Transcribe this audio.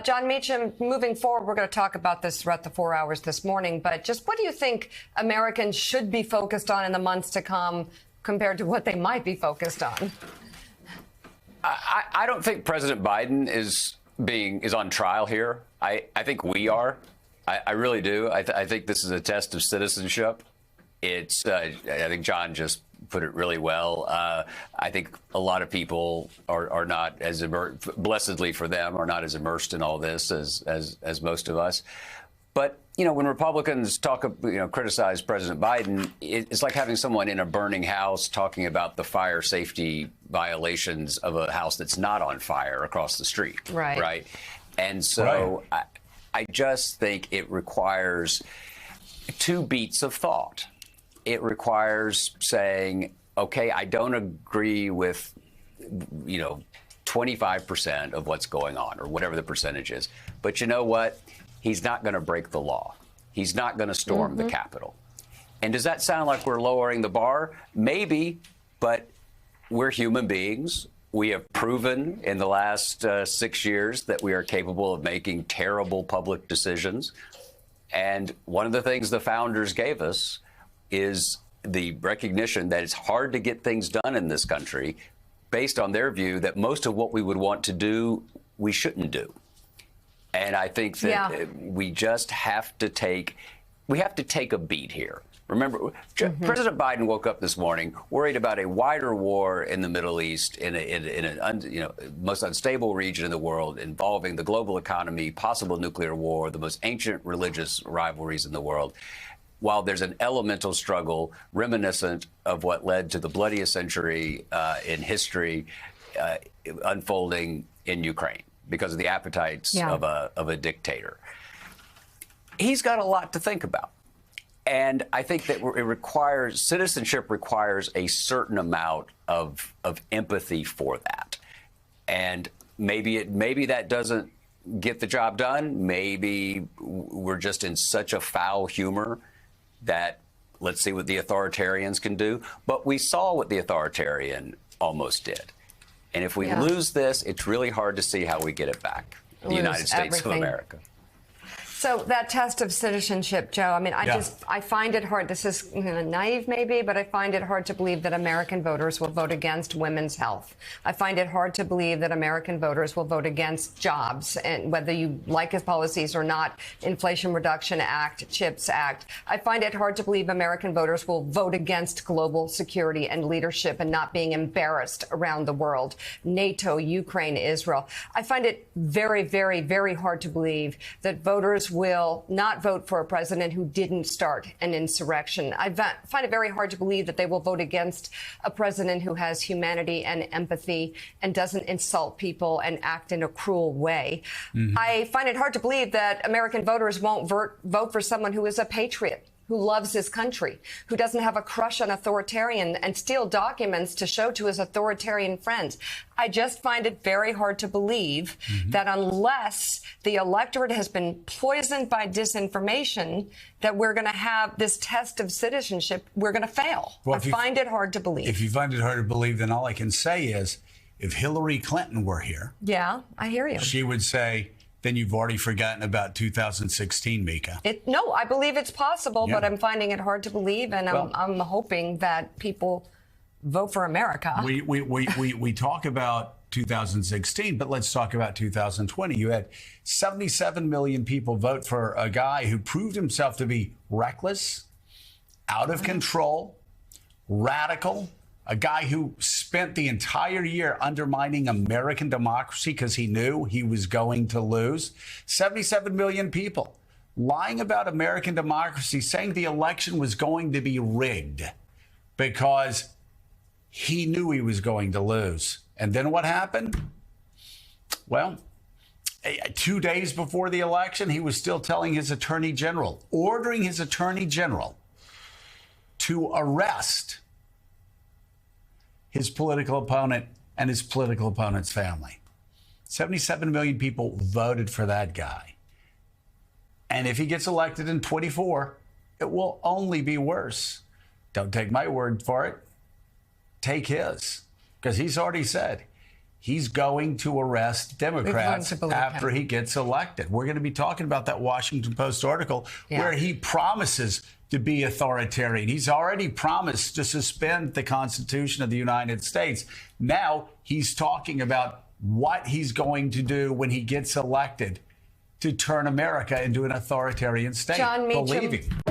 John Meacham, moving forward, we're going to talk about this throughout the 4 hours this morning, but just what do you think Americans should be focused on in the months to come compared to what they might be focused on? I don't think President Biden is on trial here. I think we are. I really do. I think this is a test of citizenship. I think John just put it really well. I think a lot of people are not as blessedly for them, are not as immersed in all this as most of us. But, when Republicans criticize President Biden, it's like having someone in a burning house talking about the fire safety violations of a house that's not on fire across the street. Right. And so I just think it requires two beats of thought. It requires saying, OK, I don't agree with, 25% of what's going on or whatever the percentage is. But you know what? He's not going to break the law. He's not going to storm the Capitol. And does that sound like we're lowering the bar? Maybe, but we're human beings. We have proven in the last 6 years that we are capable of making terrible public decisions. And one of the things the founders gave us is the recognition that it's hard to get things done in this country based on their view that most of what we would want to do, we shouldn't do. And I think that we just have to take a beat here. Remember, President Biden woke up this morning worried about a wider war in the Middle East, in a most unstable region in the world, involving the global economy, possible nuclear war, the most ancient religious rivalries in the world, while there's an elemental struggle reminiscent of what led to the bloodiest century in history unfolding in Ukraine because of the appetites of a dictator. He's got a lot to think about. And I think that citizenship requires a certain amount of empathy for that. And maybe that doesn't get the job done. Maybe we're just in such a foul humor that let's see what the authoritarians can do. But we saw what the authoritarian almost did. And if we lose this, it's really hard to see how we get it back. The United States of America. So that test of citizenship, Joe, I mean, I find it hard. This is naive maybe, but I find it hard to believe that American voters will vote against women's health. I find it hard to believe that American voters will vote against jobs, and whether you like his policies or not, Inflation Reduction Act, CHIPS Act. I find it hard to believe American voters will vote against global security and leadership and not being embarrassed around the world. NATO, Ukraine, Israel. I find it very, very, very hard to believe that voters will not vote for a president who didn't start an insurrection. I find it very hard to believe that they will vote against a president who has humanity and empathy and doesn't insult people and act in a cruel way. I find it hard to believe that American voters won't vote for someone who is a patriot, who loves his country, who doesn't have a crush on authoritarian and steal documents to show to his authoritarian friends. I just find it very hard to believe that unless the electorate has been poisoned by disinformation, that we're going to have this test of citizenship, we're going to fail. Well, I find it hard to believe. If you find it hard to believe, then all I can say is if Hillary Clinton were here. Yeah, I hear you. She would say, then you've already forgotten about 2016, Mika. No, I believe it's possible, but I'm finding it hard to believe, and I'm hoping that people vote for America. We talk about 2016, but let's talk about 2020. You had 77 million people vote for a guy who proved himself to be reckless, out of control, radical, a guy who spent the entire year undermining American democracy because he knew he was going to lose. 77 million people lying about American democracy, saying the election was going to be rigged because he knew he was going to lose. And then what happened? Well, 2 days before the election, he was still telling his attorney general, ordering his attorney general to arrest his political opponent and his political opponent's family. 77 million people voted for that guy. And if he gets elected in 24, it will only be worse. Don't take my word for it. Take his. Because he's already said he's going to arrest Democrats to believe after him. he gets elected. We're going to be talking about that Washington Post article where he promises to be authoritarian. He's already promised to suspend the Constitution of the United States. Now he's talking about what he's going to do when he gets elected to turn America into an authoritarian state. John Meacham. Believe him.